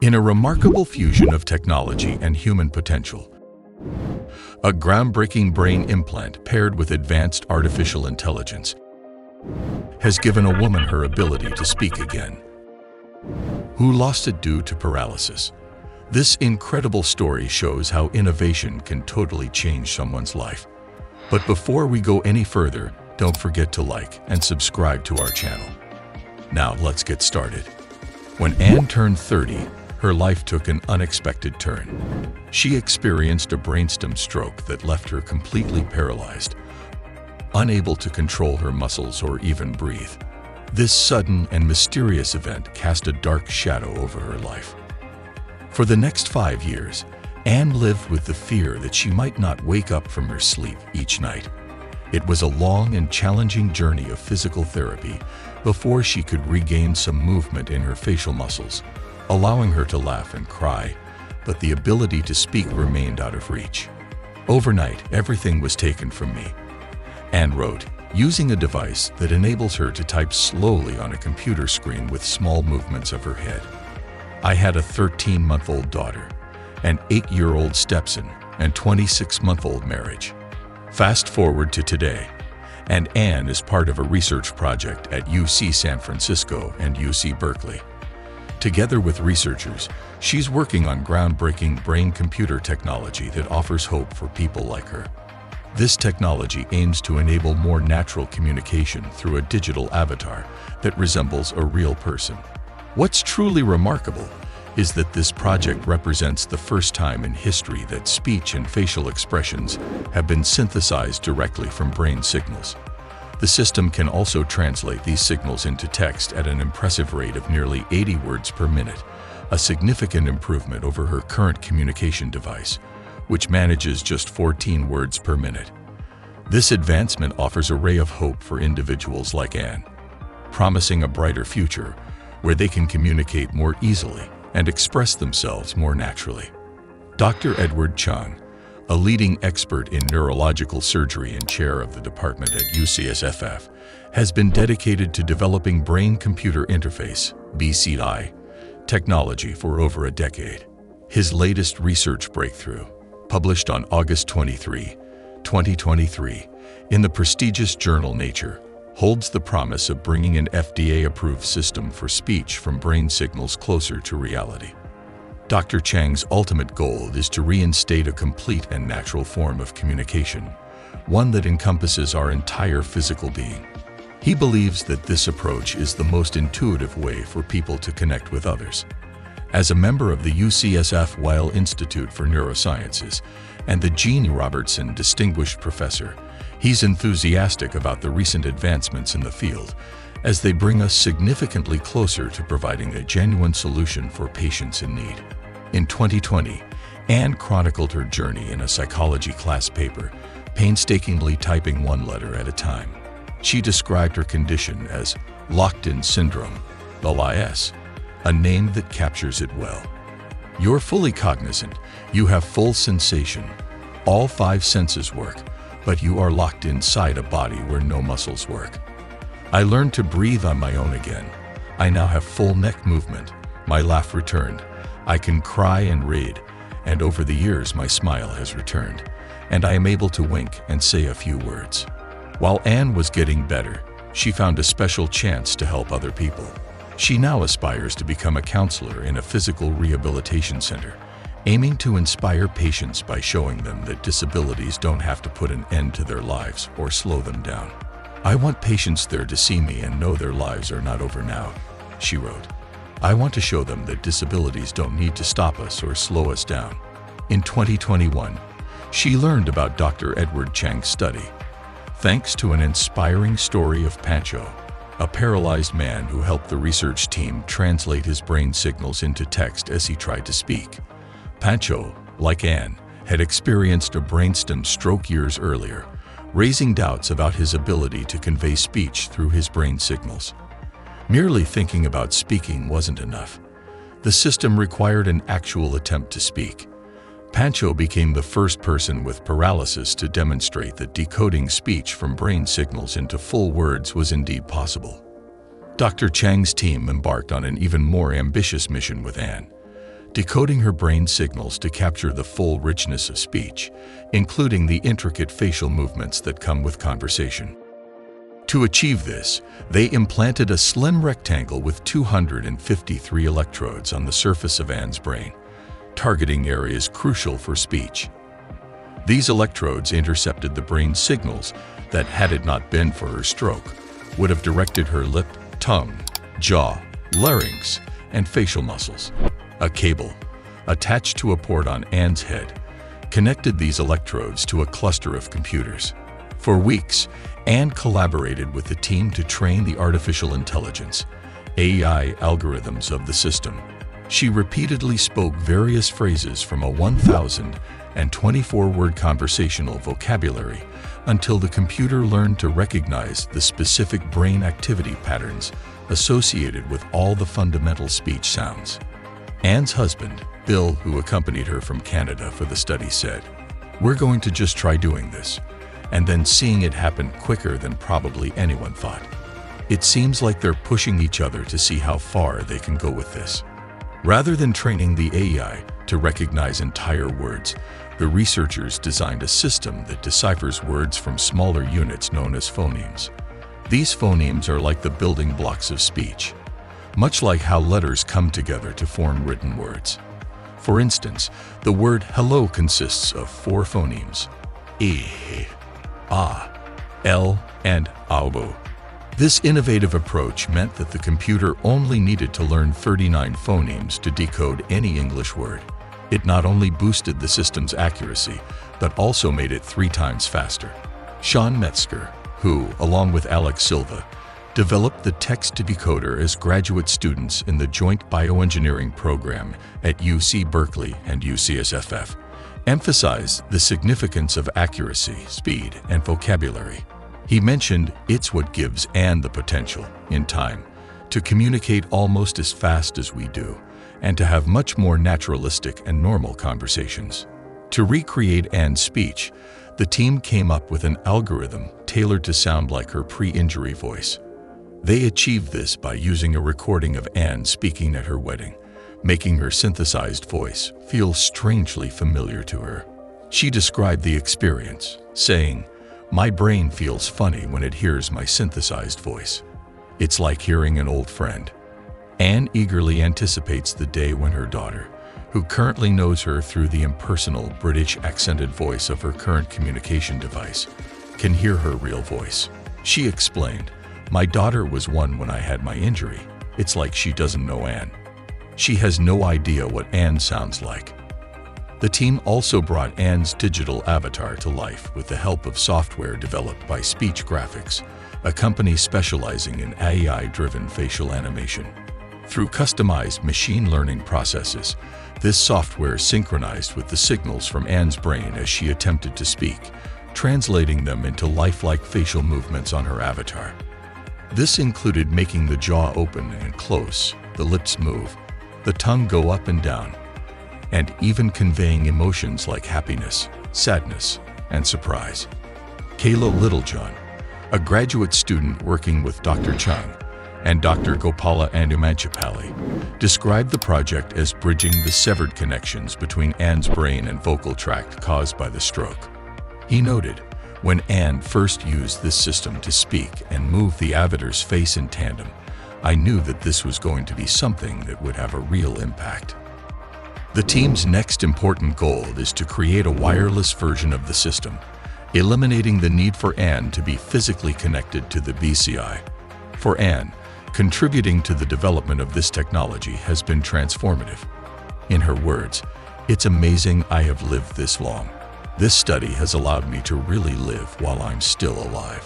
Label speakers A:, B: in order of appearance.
A: In a remarkable fusion of technology and human potential, a groundbreaking brain implant paired with advanced artificial intelligence has given a woman her ability to speak again, who lost it due to paralysis. This incredible story shows how innovation can totally change someone's life. But before we go any further, don't forget to like and subscribe to our channel. Now let's get started. When Anne turned 30, her life took an unexpected turn. She experienced a brainstem stroke that left her completely paralyzed, unable to control her muscles or even breathe. This sudden and mysterious event cast a dark shadow over her life. For the next 5 years, Anne lived with the fear that she might not wake up from her sleep each night. It was a long and challenging journey of physical therapy before she could regain some movement in her facial muscles, allowing her to laugh and cry, but the ability to speak remained out of reach. Overnight, everything was taken from me, Anne wrote, using a device that enables her to type slowly on a computer screen with small movements of her head. I had a 13-month-old daughter, an 8-year-old stepson, and 26-month-old marriage. Fast forward to today, and Anne is part of a research project at UC San Francisco and UC Berkeley. Together with researchers, she's working on groundbreaking brain-computer technology that offers hope for people like her. This technology aims to enable more natural communication through a digital avatar that resembles a real person. What's truly remarkable is that this project represents the first time in history that speech and facial expressions have been synthesized directly from brain signals. The system can also translate these signals into text at an impressive rate of nearly 80 words per minute, a significant improvement over her current communication device, which manages just 14 words per minute. This advancement offers a ray of hope for individuals like Anne, promising a brighter future where they can communicate more easily and express themselves more naturally. Dr. Edward Chung, a leading expert in neurological surgery and chair of the department at UCSF, has been dedicated to developing brain-computer interface (BCI) technology for over a decade. His latest research breakthrough, published on August 23, 2023, in the prestigious journal Nature, holds the promise of bringing an FDA-approved system for speech from brain signals closer to reality. Dr. Chang's ultimate goal is to reinstate a complete and natural form of communication, one that encompasses our entire physical being. He believes that this approach is the most intuitive way for people to connect with others. As a member of the UCSF Weill Institute for Neurosciences and the Jeanne Robertson Distinguished Professor, he's enthusiastic about the recent advancements in the field, as they bring us significantly closer to providing a genuine solution for patients in need. In 2020, Anne chronicled her journey in a psychology class paper, painstakingly typing one letter at a time. She described her condition as locked-in syndrome, 𝗙𝗲, a name that captures it well. You're fully cognizant, you have full sensation, all 5 senses work, but you are locked inside a body where no muscles work. I learned to breathe on my own again. I now have full neck movement. My laugh returned. I can cry and read, and over the years my smile has returned, and I am able to wink and say a few words. While Anne was getting better, she found a special chance to help other people. She now aspires to become a counselor in a physical rehabilitation center, aiming to inspire patients by showing them that disabilities don't have to put an end to their lives or slow them down. I want patients there to see me and know their lives are not over now, she wrote. I want to show them that disabilities don't need to stop us or slow us down. In 2021, she learned about Dr. Edward Chang's study, thanks to an inspiring story of Pancho, a paralyzed man who helped the research team translate his brain signals into text as he tried to speak. Pancho, like Anne, had experienced a brainstem stroke years earlier, raising doubts about his ability to convey speech through his brain signals. Merely thinking about speaking wasn't enough. The system required an actual attempt to speak. Pancho became the first person with paralysis to demonstrate that decoding speech from brain signals into full words was indeed possible. Dr. Chang's team embarked on an even more ambitious mission with Anne. decoding her brain signals to capture the full richness of speech, including the intricate facial movements that come with conversation. To achieve this, they implanted a slim rectangle with 253 electrodes on the surface of Anne's brain, targeting areas crucial for speech. These electrodes intercepted the brain signals that, had it not been for her stroke, would have directed her lip, tongue, jaw, larynx, and facial muscles. A cable, attached to a port on Anne's head, connected these electrodes to a cluster of computers. For weeks, Anne collaborated with the team to train the artificial intelligence, AI algorithms of the system. She repeatedly spoke various phrases from a 1,024-word conversational vocabulary until the computer learned to recognize the specific brain activity patterns associated with all the fundamental speech sounds. Anne's husband, Bill, who accompanied her from Canada for the study, said, "We're going to just try doing this, and then seeing it happen quicker than probably anyone thought. It seems like they're pushing each other to see how far they can go with this." Rather than training the AI to recognize entire words, the researchers designed a system that deciphers words from smaller units known as phonemes. These phonemes are like the building blocks of speech, much like how letters come together to form written words. For instance, the word hello consists of 4 phonemes: E, A, L, and AO. This innovative approach meant that the computer only needed to learn 39 phonemes to decode any English word. It not only boosted the system's accuracy, but also made it 3 times faster. 𝗙𝗵𝗶𝘀, who, along with Alex Silva, developed the text-to-decoder as graduate students in the Joint Bioengineering program at UC Berkeley and UCSF, emphasized the significance of accuracy, speed, and vocabulary. He mentioned it's what gives Anne the potential, in time, to communicate almost as fast as we do, and to have much more naturalistic and normal conversations. To recreate Anne's speech, the team came up with an algorithm tailored to sound like her pre-injury voice. They achieved this by using a recording of Anne speaking at her wedding, making her synthesized voice feel strangely familiar to her. She described the experience, saying, "My brain feels funny when it hears my synthesized voice. It's like hearing an old friend." Anne eagerly anticipates the day when her daughter, who currently knows her through the impersonal British accented voice of her current communication device, can hear her real voice. She explained, "My daughter was 1 when I had my injury. It's like she doesn't know Anne. She has no idea what Anne sounds like." The team also brought Anne's digital avatar to life with the help of software developed by Speech Graphics, a company specializing in AI-driven facial animation. Through customized machine learning processes, this software synchronized with the signals from Anne's brain as she attempted to speak, translating them into lifelike facial movements on her avatar. This included making the jaw open and close, the lips move, the tongue go up and down, and even conveying emotions like happiness, sadness, and surprise. 𝗙𝗲, a graduate student working with Dr. Chung and Dr. 𝗙𝗲𝗵𝗵𝗁, described the project as bridging the severed connections between Anne's brain and vocal tract caused by the stroke. He noted, "When Anne first used this system to speak and move the avatar's face in tandem, I knew that this was going to be something that would have a real impact." The team's next important goal is to create a wireless version of the system, eliminating the need for Anne to be physically connected to the BCI. For Anne, contributing to the development of this technology has been transformative. In her words, "It's amazing I have lived this long. This study has allowed me to really live while I'm still alive."